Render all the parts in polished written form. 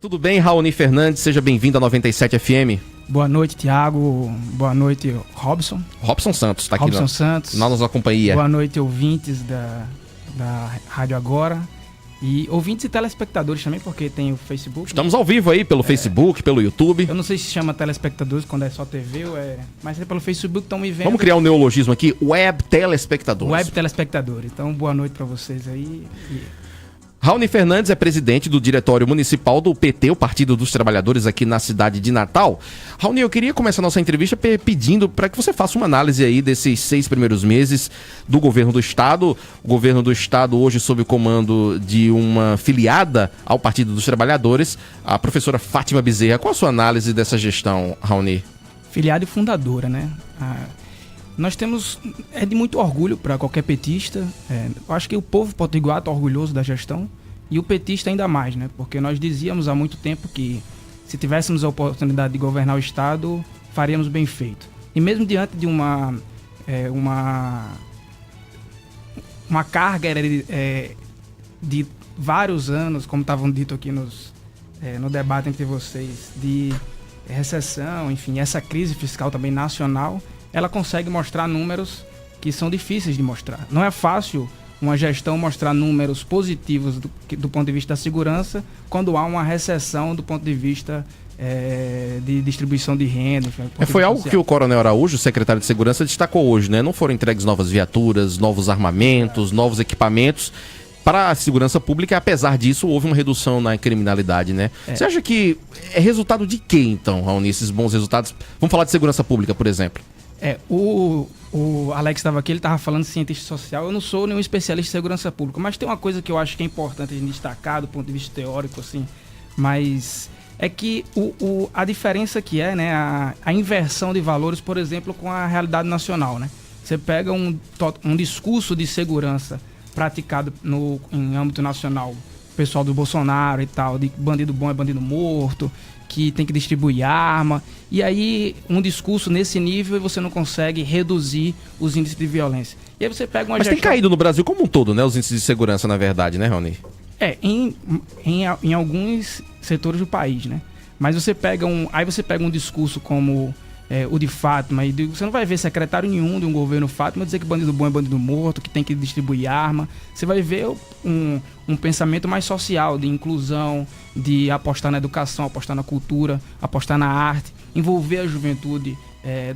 Tudo bem, Raoni Fernandes? Seja bem-vindo à 97 FM. Boa noite, Tiago. Boa noite, Robson. Robson Santos está aqui Santos. na nossa companhia. Boa noite, ouvintes da Rádio Agora. E ouvintes e telespectadores também, porque tem o Facebook. Estamos ao vivo aí pelo Facebook, pelo YouTube. Eu não sei se chama telespectadores quando é só TV ou é... Mas é pelo Facebook que estão me vendo. Vamos criar um neologismo aqui, web telespectadores. Web telespectadores. Então, boa noite para vocês aí. Raoni Fernandes é presidente do Diretório Municipal do PT, o Partido dos Trabalhadores, aqui na cidade de Natal. Raoni, eu queria começar a nossa entrevista pedindo para que você faça uma análise aí desses 6 primeiros meses do governo do Estado. O governo do Estado hoje sob o comando de uma filiada ao Partido dos Trabalhadores, a professora Fátima Bezerra. Qual a sua análise dessa gestão, Raoni? Filiada e fundadora, né? Nós temos... É de muito orgulho para qualquer petista. Eu acho que o povo potiguar está orgulhoso da gestão. E o petista ainda mais, né? Porque nós dizíamos há muito tempo que se tivéssemos a oportunidade de governar o Estado, faríamos bem feito. E mesmo diante de uma carga de vários anos, como estavam dito aqui no debate entre vocês, de recessão, enfim, essa crise fiscal também nacional, ela consegue mostrar números que são difíceis de mostrar. Não é fácil uma gestão mostrar números positivos do ponto de vista da segurança quando há uma recessão do ponto de vista de distribuição de renda. Foi algo que o Coronel Araújo, secretário de Segurança, destacou hoje, né? Não foram entregues novas viaturas, novos armamentos, novos equipamentos para a segurança pública. Apesar disso, houve uma redução na criminalidade, né? Você acha que é resultado de quê, então, Raoni, esses bons resultados? Vamos falar de segurança pública, por exemplo. O Alex estava aqui, ele estava falando de cientista social. Eu não sou nenhum especialista em segurança pública, mas tem uma coisa que eu acho que é importante a gente destacar do ponto de vista teórico, assim, mas é que a diferença que é, né, a inversão de valores, por exemplo, com a realidade nacional, né? Você pega um discurso de segurança praticado em âmbito nacional, o pessoal do Bolsonaro e tal, de bandido bom é bandido morto, que tem que distribuir arma, e aí um discurso nesse nível e você não consegue reduzir os índices de violência. E aí você pega uma Mas tem caído no Brasil como um todo, né, os índices de segurança, na verdade, né, Raoni? Em alguns setores do país, né? Mas você pega um discurso como o de Fátima, e você não vai ver secretário nenhum de um governo Fátima dizer que bandido bom é bandido morto, que tem que distribuir arma. Você vai ver um pensamento mais social, de inclusão, de apostar na educação, apostar na cultura, apostar na arte, envolver a juventude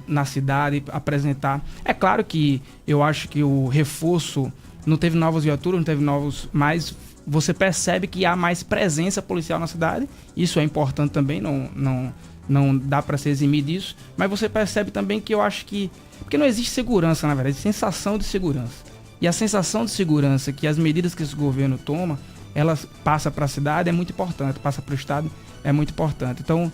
na cidade, apresentar. É claro que eu acho que o reforço não teve novas viaturas, não teve novos, mas você percebe que há mais presença policial na cidade. Isso é importante também, não dá para se eximir disso, mas você percebe também que eu acho que... Porque não existe segurança, na verdade, sensação de segurança. E a sensação de segurança que as medidas que esse governo toma, elas passam para a cidade é muito importante, passa para o Estado é muito importante. Então,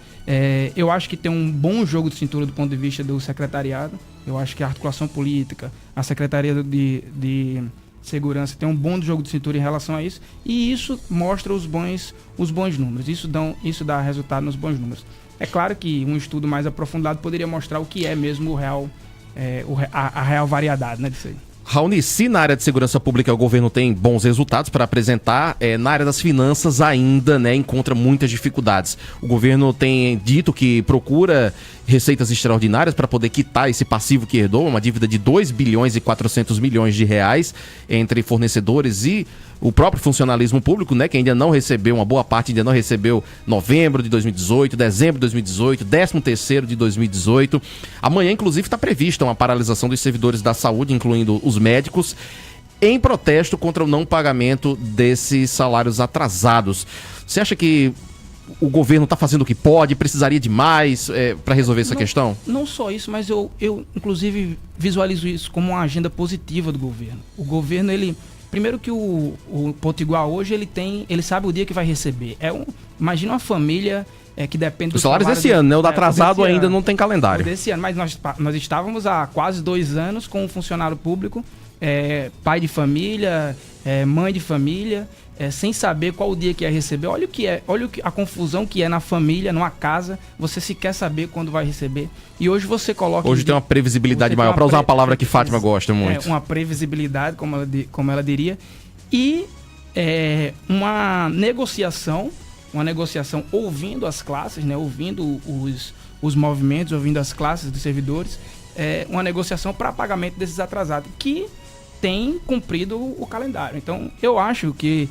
eu acho que tem um bom jogo de cintura do ponto de vista do secretariado. Eu acho que a articulação política, a Secretaria de Segurança tem um bom jogo de cintura em relação a isso, e isso mostra os bons números. Isso dá resultado nos bons números. É claro que um estudo mais aprofundado poderia mostrar o que é mesmo o real, a real variedade, né, disso aí. Raoni, se na área de segurança pública o governo tem bons resultados para apresentar, na área das finanças ainda, né, encontra muitas dificuldades. O governo tem dito que procura receitas extraordinárias para poder quitar esse passivo que herdou, uma dívida de 2 bilhões e 400 milhões de reais entre fornecedores e o próprio funcionalismo público, né, que ainda não recebeu, uma boa parte ainda não recebeu novembro de 2018, dezembro de 2018, 13º de 2018. Amanhã, inclusive, está prevista uma paralisação dos servidores da saúde, incluindo os médicos, em protesto contra o não pagamento desses salários atrasados. Você acha que o governo está fazendo o que pode, precisaria de mais para resolver essa questão? Não só isso, mas eu inclusive visualizo isso como uma agenda positiva do governo. O governo, primeiro que o Potiguar hoje, ele sabe o dia que vai receber. Imagina uma família que depende do salário desse ano, né? O da atrasado ainda não tem calendário. Desse ano, mas nós estávamos há quase 2 anos com um funcionário público, pai de família, mãe de família, sem saber qual o dia que ia receber. Olha a confusão que é na família, numa casa, você sequer saber quando vai receber. E hoje você coloca... Hoje tem uma previsibilidade maior, para usar uma palavra que Fátima gosta muito. Uma previsibilidade, como ela diria, e uma negociação uma negociação ouvindo as classes, né, ouvindo os movimentos, ouvindo as classes dos servidores, uma negociação para pagamento desses atrasados, que tem cumprido o calendário. Então, eu acho que,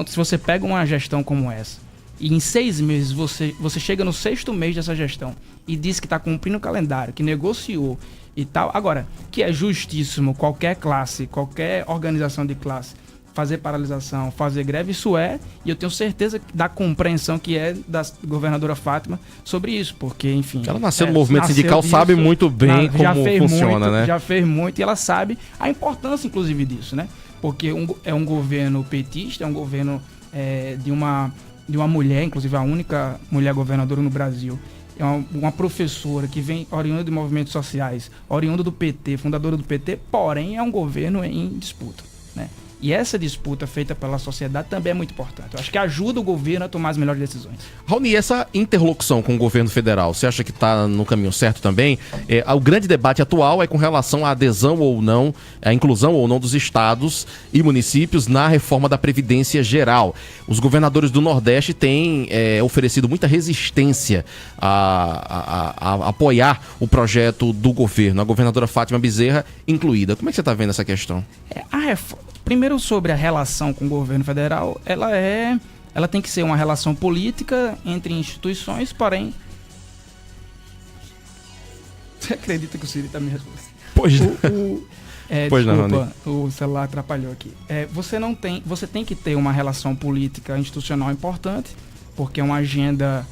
se você pega uma gestão como essa, e em 6 meses você chega no 6º mês dessa gestão e diz que está cumprindo o calendário, que negociou e tal. Agora, que é justíssimo qualquer classe, qualquer organização de classe fazer paralisação, fazer greve, isso e eu tenho certeza da compreensão que é da governadora Fátima sobre isso, porque, enfim... Ela nasceu no movimento sindical, sabe muito bem como funciona, né? Já fez muito, e ela sabe a importância, inclusive, disso, né? Porque é um governo petista, é um governo de uma mulher, inclusive a única mulher governadora no Brasil, é uma professora que vem oriunda de movimentos sociais, oriunda do PT, fundadora do PT, porém é um governo em disputa, né? E essa disputa feita pela sociedade também é muito importante. Eu acho que ajuda o governo a tomar as melhores decisões. Raoni, essa interlocução com o governo federal, você acha que está no caminho certo também? O grande debate atual é com relação à adesão ou não, à inclusão ou não dos estados e municípios na reforma da Previdência Geral. Os governadores do Nordeste têm oferecido muita resistência a apoiar o projeto do governo, a governadora Fátima Bezerra incluída. Como é que você está vendo essa questão? Primeiro, sobre a relação com o governo federal, ela tem que ser uma relação política entre instituições, porém... Você acredita que o Siri está me respondendo? Pois pois desculpa, não, o celular atrapalhou aqui. Você tem que ter uma relação política institucional importante, porque é uma agenda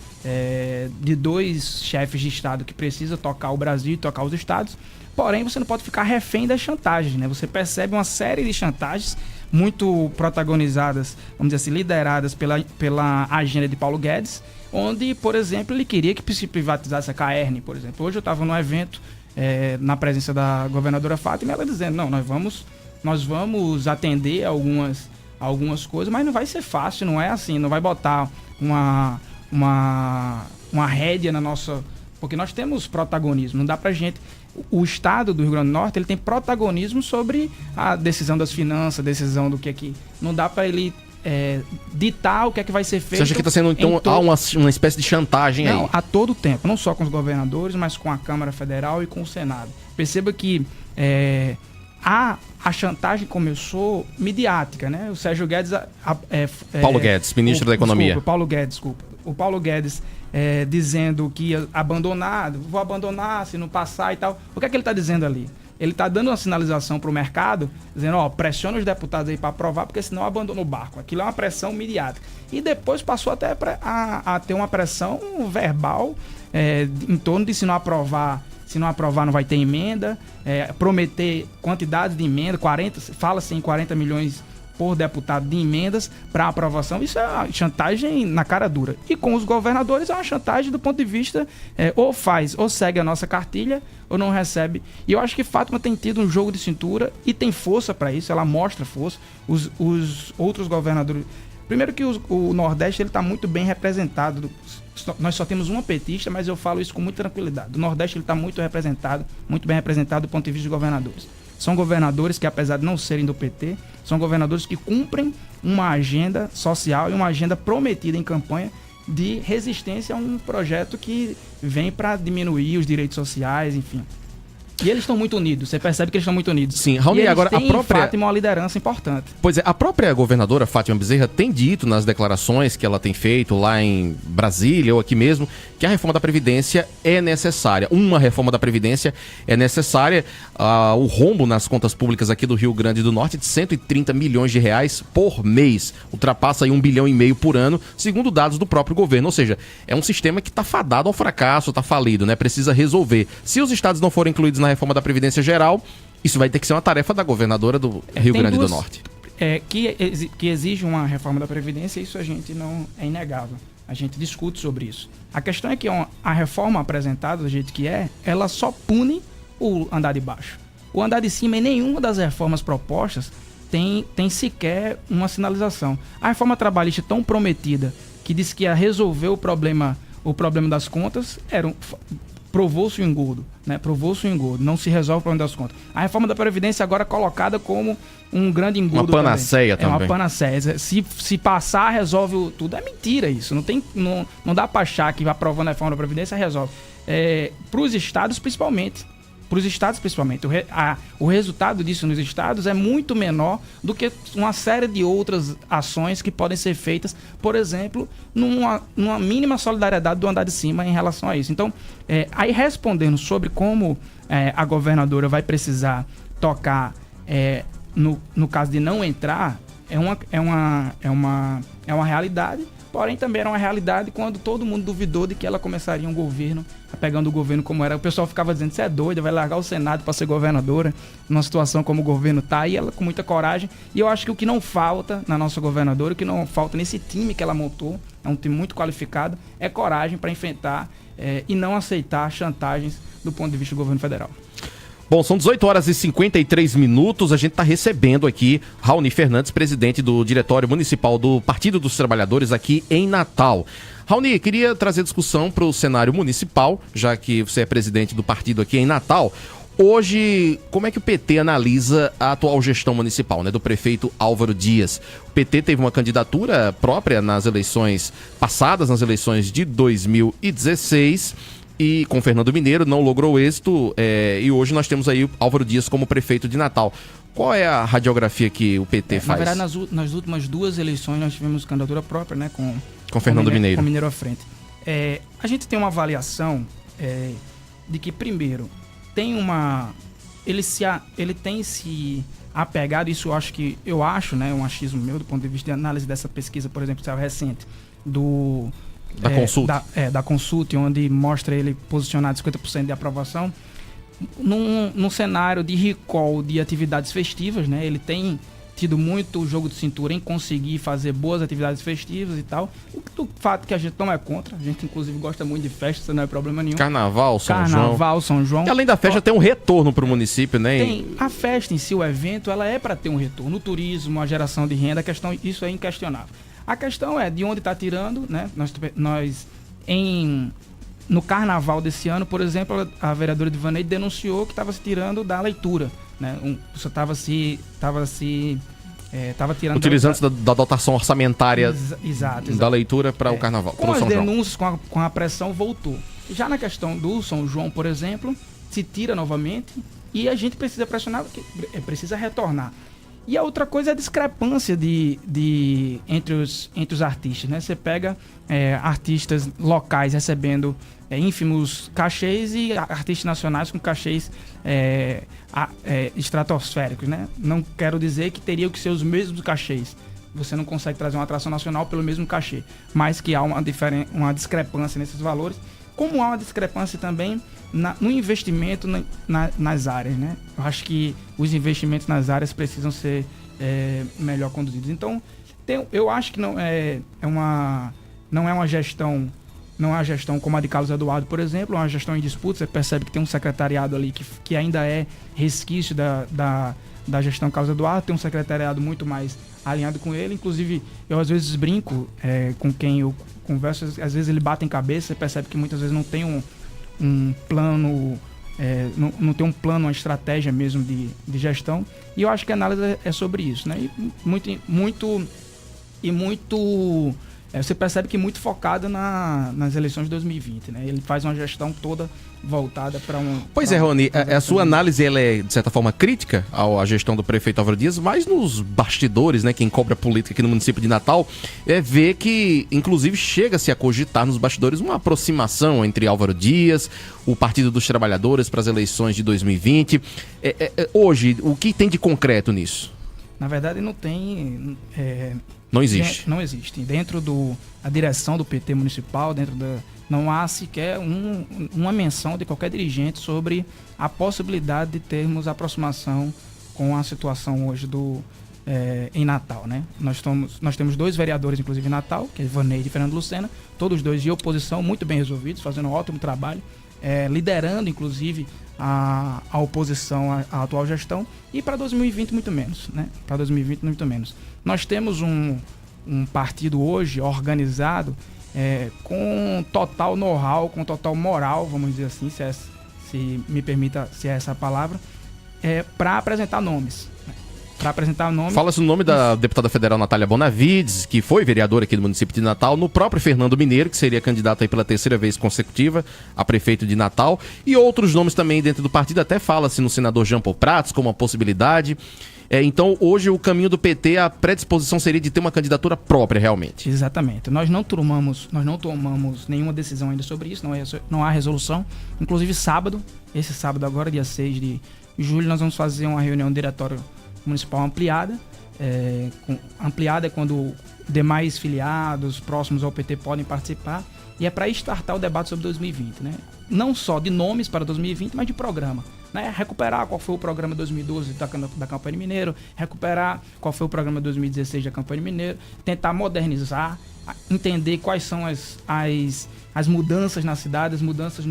de 2 chefes de Estado que precisa tocar o Brasil e tocar os estados. Porém, você não pode ficar refém das chantagens, né? Você percebe uma série de chantagens muito protagonizadas, vamos dizer assim, lideradas pela agenda de Paulo Guedes, onde, por exemplo, ele queria que se privatizasse a Caerne, por exemplo. Hoje eu estava num evento na presença da governadora Fátima, ela dizendo, não, nós vamos atender algumas coisas, mas não vai ser fácil, não é assim, não vai botar uma rédea na nossa... Porque nós temos protagonismo, não dá pra gente... O estado do Rio Grande do Norte, ele tem protagonismo sobre a decisão das finanças, a decisão do que é que... Não dá pra ele ditar o que é que vai ser feito... Você acha que está sendo, então, há uma espécie de chantagem aí? Não, a todo tempo. Não só com os governadores, mas com a Câmara Federal e com o Senado. Perceba que a chantagem começou midiática, né? O Sérgio Guedes... Paulo Guedes, ministro da Economia. O Paulo Guedes dizendo que ia vou abandonar se não passar e tal. O que é que ele está dizendo ali? Ele está dando uma sinalização para o mercado, dizendo, pressiona os deputados aí para aprovar, porque senão abandona o barco. Aquilo é uma pressão midiática. E depois passou até a ter uma pressão verbal em torno de se não aprovar não vai ter emenda, prometer quantidade de emenda, fala-se em 40 milhões por deputado de emendas para aprovação. Isso é uma chantagem na cara dura. E com os governadores é uma chantagem do ponto de vista ou segue a nossa cartilha ou não recebe. E eu acho que Fátima tem tido um jogo de cintura e tem força para isso, ela mostra força. Os outros governadores... Primeiro que o Nordeste está muito bem representado. Nós só temos uma petista, mas eu falo isso com muita tranquilidade. O Nordeste está muito bem representado do ponto de vista dos governadores. São governadores que, apesar de não serem do PT, são governadores que cumprem uma agenda social e uma agenda prometida em campanha de resistência a um projeto que vem para diminuir os direitos sociais, enfim. E eles estão muito unidos, você percebe que eles estão muito unidos. Sim, Raoni, agora a própria... Fátima uma liderança importante. Pois é, a própria governadora Fátima Bezerra tem dito nas declarações que ela tem feito lá em Brasília ou aqui mesmo, que a reforma da Previdência é necessária. Uma reforma da Previdência é necessária. O rombo nas contas públicas aqui do Rio Grande do Norte de 130 milhões de reais por mês. Ultrapassa aí 1,5 bilhão por ano, segundo dados do próprio governo. Ou seja, é um sistema que está fadado ao fracasso, está falido, né? Precisa resolver. Se os estados não forem incluídos na reforma da Previdência Geral, isso vai ter que ser uma tarefa da governadora do Rio Grande do Norte. Que exige uma reforma da Previdência, isso a gente não é inegável. A gente discute sobre isso. A questão é que a reforma apresentada do jeito que ela só pune o andar de baixo. O andar de cima, em nenhuma das reformas propostas tem sequer uma sinalização. A reforma trabalhista tão prometida, que disse que ia resolver o problema das contas, provou-se o engodo, né? Provou-se o engodo, não se resolve o problema das contas. A reforma da Previdência agora é colocada como um grande engodo. Uma panaceia também. É uma panaceia. Se passar, resolve tudo. É mentira isso. Não dá pra achar que aprovando a reforma da Previdência resolve. Para os estados, principalmente. O resultado disso nos estados é muito menor do que uma série de outras ações que podem ser feitas, por exemplo, numa mínima solidariedade do andar de cima em relação a isso. Então, aí respondendo sobre como a governadora vai precisar tocar no caso de não entrar, é uma realidade. Porém, também era uma realidade quando todo mundo duvidou de que ela começaria um governo, pegando o governo como era. O pessoal ficava dizendo, você é doida, vai largar o Senado para ser governadora, numa situação como o governo está, e ela com muita coragem. E eu acho que o que não falta na nossa governadora, o que não falta nesse time que ela montou, é um time muito qualificado, é coragem para enfrentar e não aceitar chantagens do ponto de vista do governo federal. Bom, são 18 horas e 53 minutos. A gente está recebendo aqui Raoni Fernandes, presidente do Diretório Municipal do Partido dos Trabalhadores aqui em Natal. Raoni, queria trazer discussão para o cenário municipal, já que você é presidente do partido aqui em Natal. Hoje, como é que o PT analisa a atual gestão municipal, né, do prefeito Álvaro Dias? O PT teve uma candidatura própria nas eleições passadas, nas eleições de 2016... e com Fernando Mineiro não logrou êxito, e hoje nós temos aí o Álvaro Dias como prefeito de Natal. Qual é a radiografia que o PT faz? Na verdade, nas últimas duas eleições nós tivemos candidatura própria, né, com Fernando Mineiro. Com Mineiro à frente. A gente tem uma avaliação de que, primeiro, ele tem se apegado, isso eu acho, né, um achismo meu do ponto de vista de análise dessa pesquisa, por exemplo, que estava recente, da Consulta, onde mostra ele posicionado 50% de aprovação, num cenário de recall de atividades festivas, né? Ele tem tido muito jogo de cintura em conseguir fazer boas atividades festivas e tal. O fato que a gente não é contra, a gente inclusive gosta muito de festa, isso não é problema nenhum. São São João. E além da festa tem um retorno para o município, né? A festa em si, o evento, ela é para ter um retorno. O turismo, a geração de renda, isso é inquestionável. A questão é de onde está tirando, né? No carnaval desse ano, por exemplo, a vereadora Divaneide denunciou que estava se tirando da leitura, né? Estava tirando... Utilizando da dotação orçamentária exato. Da leitura para o carnaval. Com as denúncias, com a pressão, voltou. Já na questão do São João, por exemplo, se tira novamente e a gente precisa pressionar, precisa retornar. E a outra coisa é a discrepância entre os artistas, né? Você pega artistas locais recebendo ínfimos cachês e artistas nacionais com cachês estratosféricos, né? Não quero dizer que teriam que ser os mesmos cachês. Você não consegue trazer uma atração nacional pelo mesmo cachê, mas que há uma discrepância nesses valores, como há uma discrepância também no investimento nas áreas, né? Eu acho que os investimentos nas áreas precisam ser melhor conduzidos. Então, eu acho que não é uma gestão como a de Carlos Eduardo, por exemplo, é uma gestão em disputa. Você percebe que tem um secretariado ali que ainda é resquício da gestão Carlos Eduardo, tem um secretariado muito mais alinhado com ele. Inclusive, eu às vezes brinco com quem eu converso, às vezes ele bate em cabeça, você percebe que muitas vezes não tem um plano, não tem um plano, uma estratégia mesmo de gestão. E eu acho que a análise é sobre isso, né? Você percebe que muito focado nas eleições de 2020, né? Ele faz uma gestão toda voltada para Pois é, Raoni, a sua análise ela é, de certa forma, crítica à gestão do prefeito Álvaro Dias, mas nos bastidores, né? Quem cobra política aqui no município de Natal vê que, inclusive, chega-se a cogitar nos bastidores uma aproximação entre Álvaro Dias, o Partido dos Trabalhadores para as eleições de 2020. Hoje, o que tem de concreto nisso? Na verdade, não tem... Não existe. Não existe. Dentro da direção do PT municipal, não há sequer uma menção de qualquer dirigente sobre a possibilidade de termos aproximação com a situação hoje em Natal, né? Nós temos dois vereadores, inclusive, em Natal, que é Ivaneide e Fernando Lucena, todos dois de oposição, muito bem resolvidos, fazendo um ótimo trabalho, liderando, inclusive, a oposição à atual gestão. E para 2020, muito menos, né? Para 2020, muito menos. Nós temos um partido hoje organizado com total know-how, com total moral, vamos dizer assim, se me permita, se é essa a palavra, para apresentar nomes. Fala-se o nome da deputada federal Natália Bonavides, que foi vereadora aqui do município de Natal, no próprio Fernando Mineiro, que seria candidato aí pela terceira vez consecutiva a prefeito de Natal, e outros nomes também dentro do partido, até fala-se no senador Jean Paul Prats como uma possibilidade. Então, hoje, o caminho do PT, a predisposição seria de ter uma candidatura própria, realmente. Exatamente. Nós não tomamos nenhuma decisão ainda sobre isso, não há resolução. Inclusive, esse sábado agora, dia 6 de julho, nós vamos fazer uma reunião do diretório municipal ampliada. Ampliada é quando demais filiados próximos ao PT podem participar. E é para startar o debate sobre 2020, né? Não só de nomes para 2020, mas de programa. Né? Recuperar qual foi o programa 2012 da campanha Mineiro, recuperar qual foi o programa 2016 da campanha Mineiro, tentar modernizar, entender quais são as mudanças na cidade, as mudanças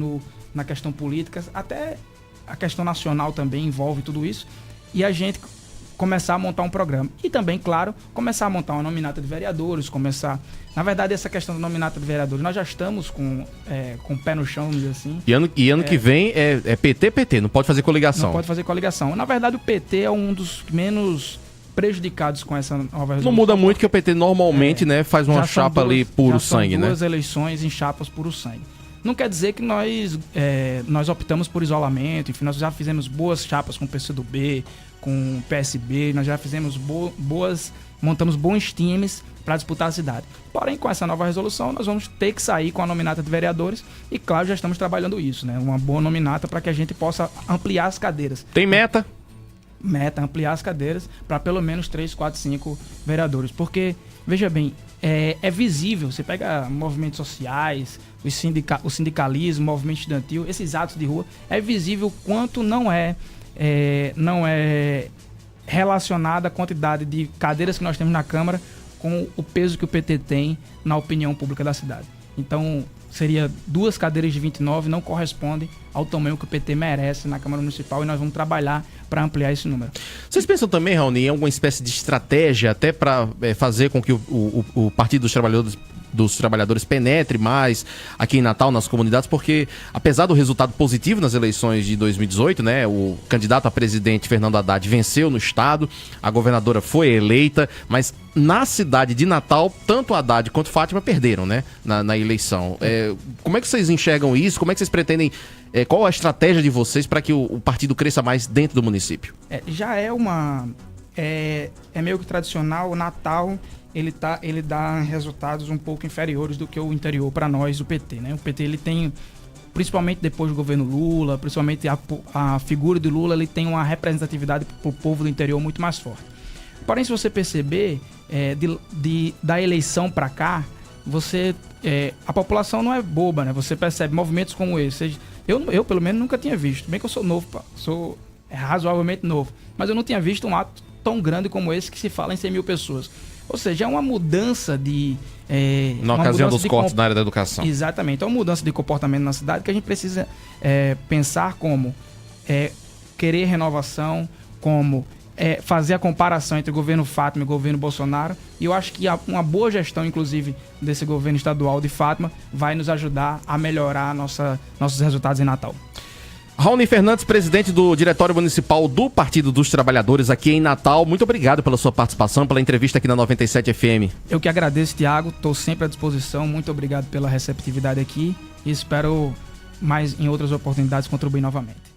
na questão política, até a questão nacional também envolve tudo isso, e a gente começar a montar um programa. E também, claro, começar a montar uma nominata de vereadores, Na verdade, essa questão da nominata de vereadores, nós já estamos com o pé no chão, vamos dizer assim. E ano que vem é PT, não pode fazer coligação. Não pode fazer coligação. Na verdade, o PT é um dos menos prejudicados com essa nova resolução. Não muda muito, que o PT normalmente faz uma chapa ali puro sangue, né? Duas eleições em chapas puro sangue. Não quer dizer que nós optamos por isolamento, enfim, nós já fizemos boas chapas com o PCdoB, com o PSB, nós já fizemos montamos bons times para disputar a cidade. Porém, com essa nova resolução, nós vamos ter que sair com a nominata de vereadores e, claro, já estamos trabalhando isso, né? Uma boa nominata para que a gente possa ampliar as cadeiras. Tem meta? Ampliar as cadeiras para pelo menos 3, 4, 5 vereadores. Porque, veja bem, é visível, você pega movimentos sociais, o sindicalismo, o movimento estudantil, esses atos de rua, é visível quanto não é relacionada a quantidade de cadeiras que nós temos na Câmara com o peso que o PT tem na opinião pública da cidade. Então, seria 2 cadeiras de 29, não corresponde ao tamanho que o PT merece na Câmara Municipal, e nós vamos trabalhar para ampliar esse número. Vocês pensam também, Raoni, em alguma espécie de estratégia até para fazer com que o Partido dos Trabalhadores penetre mais aqui em Natal, nas comunidades, porque apesar do resultado positivo nas eleições de 2018, né, o candidato a presidente Fernando Haddad venceu no estado, a governadora foi eleita, mas na cidade de Natal, tanto Haddad quanto Fátima perderam, né, na eleição. Como é que vocês enxergam isso? Como é que vocês pretendem, qual a estratégia de vocês para que o partido cresça mais dentro do município? Já é meio que tradicional, o Natal ele dá resultados um pouco inferiores do que o interior para nós, o PT, né? O PT, ele tem, principalmente depois do governo Lula, principalmente a figura de Lula, ele tem uma representatividade para o povo do interior muito mais forte. Porém, se você perceber, da eleição para cá, a população não é boba, né? Você percebe movimentos como esse. Eu pelo menos, nunca tinha visto. Bem que eu sou novo, sou razoavelmente novo, mas eu não tinha visto um ato tão grande como esse, que se fala em 100 mil pessoas. Ou seja, é uma mudança na ocasião dos cortes na área da educação. Exatamente. É uma mudança de comportamento na cidade que a gente precisa pensar como querer renovação, como fazer a comparação entre o governo Fátima e o governo Bolsonaro. E eu acho que uma boa gestão, inclusive, desse governo estadual de Fátima vai nos ajudar a melhorar nossos resultados em Natal. Raoni Fernandes, presidente do Diretório Municipal do Partido dos Trabalhadores aqui em Natal, muito obrigado pela sua participação, pela entrevista aqui na 97 FM. Eu que agradeço, Thiago, estou sempre à disposição, muito obrigado pela receptividade aqui e espero em outras oportunidades contribuir novamente.